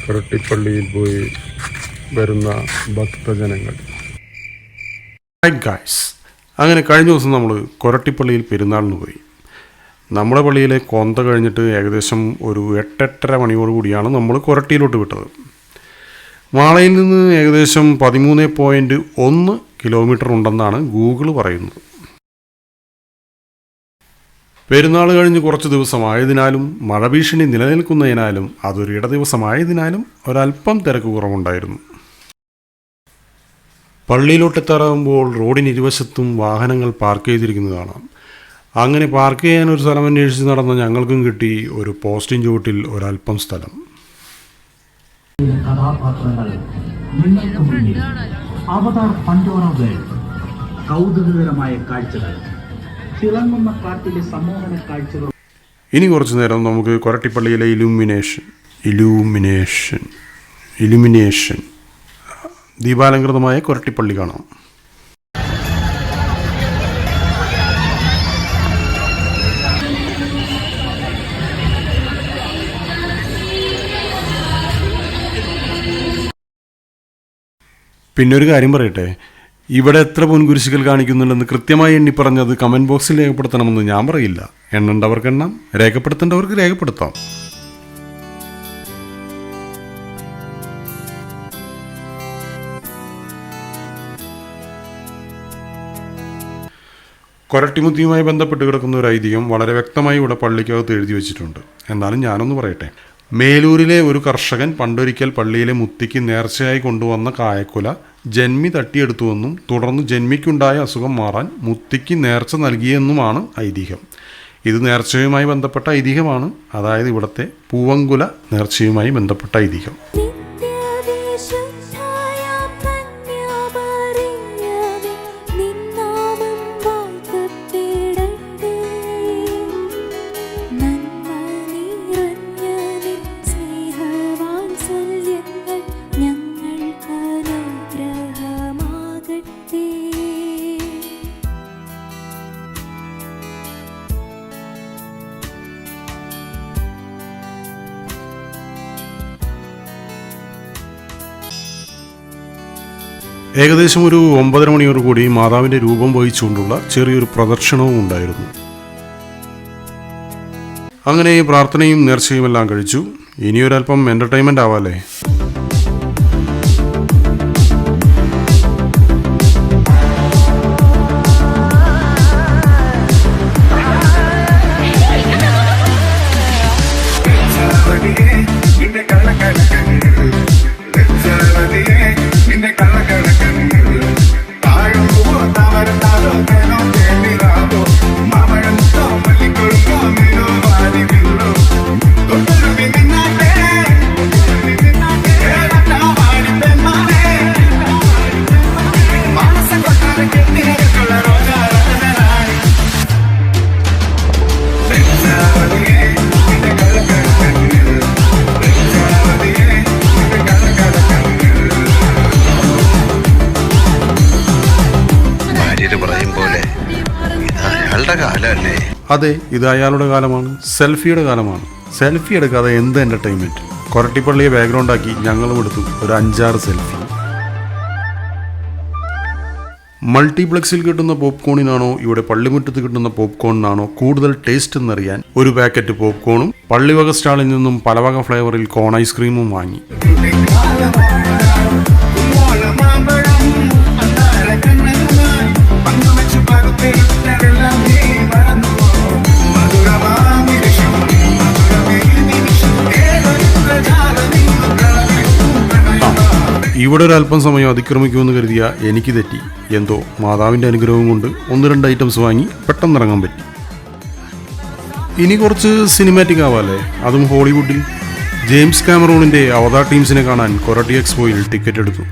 കൊരട്ടിപ്പള്ളിയിൽ പോയി വരുന്ന ഭക്തജനങ്ങൾ. ഗായ്സ്, അങ്ങനെ കഴിഞ്ഞ ദിവസം നമ്മൾ കൊരട്ടിപ്പള്ളിയിൽ പെരുന്നാളിന് പോയി. നമ്മുടെ പള്ളിയിലെ കൊന്ത കഴിഞ്ഞിട്ട് ഏകദേശം ഒരു 8-8:30 മണിയോടുകൂടിയാണ് നമ്മൾ കൊരട്ടിയിലോട്ട് വിട്ടത്. മാളയിൽ നിന്ന് ഏകദേശം 13.1 കിലോമീറ്റർ ഉണ്ടെന്നാണ് ഗൂഗിൾ പറയുന്നത്. പെരുന്നാൾ കഴിഞ്ഞ് കുറച്ച് ദിവസമായതിനാലും മഴ ഭീഷണി നിലനിൽക്കുന്നതിനാലും അതൊരു ഇട ദിവസമായതിനാലും ഒരല്പം തിരക്ക് കുറവുണ്ടായിരുന്നു. പള്ളിയിലോട്ടെത്താറാകുമ്പോൾ റോഡിന് ഇരുവശത്തും വാഹനങ്ങൾ പാർക്ക് ചെയ്തിരിക്കുന്നത് കാണാം. അങ്ങനെ പാർക്ക് ചെയ്യാൻ ഒരു സ്ഥലം അന്വേഷിച്ച് നടന്ന ഞങ്ങൾക്കും കിട്ടി ഒരു പോസ്റ്റിൻ ചുവട്ടിൽ ഒരല്പം സ്ഥലം. കഥാപാത്രങ്ങൾ നിങ്ങൾക്ക് മുന്നിൽ അവതാർ പണ്ടോറ വേൾഡ്. കൗതുകകരമായ കാഴ്ചകൾ, തിളങ്ങുന്ന കാട്ടിലെ സമ്മോഹന കാഴ്ചകൾ. ഇനി കുറച്ചു നേരം നമുക്ക് കൊരട്ടിപ്പള്ളിയിലെ ഇലുമിനേഷൻ ദീപാലങ്കൃതമായ കൊരട്ടിപ്പള്ളി കാണാം. പിന്നെ ഒരു കാര്യം പറയട്ടെ, ഇവിടെ എത്ര പൊൻകുരിശുകൾ കാണിക്കുന്നുണ്ടെന്ന് കൃത്യമായി എണ്ണി പറഞ്ഞത് കമൻറ്റ് ബോക്സിൽ രേഖപ്പെടുത്തണമെന്ന് ഞാൻ പറയില്ല. എണ്ണേണ്ടവർക്ക് എണ്ണം, രേഖപ്പെടുത്തേണ്ടവർക്ക് രേഖപ്പെടുത്താം. കൊരട്ടിമുത്തിയുമായി ബന്ധപ്പെട്ട് കിടക്കുന്ന ഒരു ഐതിഹ്യം വളരെ വ്യക്തമായി ഇവിടെ പള്ളിക്കകത്ത് എഴുതി വെച്ചിട്ടുണ്ട്. എന്നാലും ഞാനൊന്ന് പറയട്ടെ. മേലൂരിലെ ഒരു കർഷകൻ പണ്ടൊരിക്കൽ പള്ളിയിലെ മുത്തിക്ക് നേർച്ചയായി കൊണ്ടുവന്ന കായക്കുല ജന്മി തട്ടിയെടുത്തുവെന്നും തുടർന്ന് ജന്മിക്കുണ്ടായ അസുഖം മാറാൻ മുത്തിക്ക് നേർച്ച നൽകിയെന്നുമാണ് ഐതിഹ്യം. ഇത് നേർച്ചയുമായി ബന്ധപ്പെട്ട ഐതിഹ്യമാണ്. അതായത് ഇവിടുത്തെ പൂവങ്കുല നേർച്ചയുമായി ബന്ധപ്പെട്ട ഐതിഹ്യം. ഏകദേശം ഒരു 9:30 മണിയോടുകൂടി മാതാവിൻ്റെ രൂപം വഹിച്ചുകൊണ്ടുള്ള ചെറിയൊരു പ്രദർശനവും ഉണ്ടായിരുന്നു. അങ്ങനെ പ്രാർത്ഥനയും നേർച്ചയും എല്ലാം കഴിച്ചു. ഇനിയൊരല്പം എൻ്റർടൈൻമെൻ്റ് ആവാല്ലേ. അതെ, ഇത് അയാളുടെ കാലമാണ്, സെൽഫിയുടെ കാലമാണ്. സെൽഫി എടുക്കാതെ എന്ത് എൻ്റർടൈൻമെൻറ്റ്. കൊരട്ടിപ്പള്ളിയെ ബാക്ക്ഗ്രൗണ്ടാക്കി ഞങ്ങളും എടുത്തു ഒരു 5-6 സെൽഫി. മൾട്ടിപ്ലക്സിൽ കിട്ടുന്ന പോപ്കോണിനാണോ ഇവിടെ പള്ളിമുറ്റത്ത് കിട്ടുന്ന പോപ്കോണിനാണോ കൂടുതൽ ടേസ്റ്റ് എന്നറിയാൻ ഒരു പാക്കറ്റ് പോപ്കോണും പള്ളിവക സ്റ്റാളിൽ നിന്നും പലവക ഫ്ലേവറിൽ കോൺ ഐസ്ക്രീമും വാങ്ങി. ഇവിടെ ഒരു അല്പം സമയം അതിക്രമിക്കുമെന്ന് കരുതിയ എനിക്ക് തെറ്റി. എന്തോ മാതാവിൻ്റെ അനുഗ്രഹം കൊണ്ട് 1-2 ഐറ്റംസ് വാങ്ങി പെട്ടെന്ന് ഇറങ്ങാൻ പറ്റി. ഇനി കുറച്ച് സിനിമാറ്റിക് ആവാല്ലേ, അതും ഹോളിവുഡിൽ. ജെയിംസ് കാമറൂണിൻ്റെ അവതാർ ടീംസിനെ കാണാൻ കൊരട്ടി എക്സ്പോയിൽ ടിക്കറ്റ് എടുത്തു.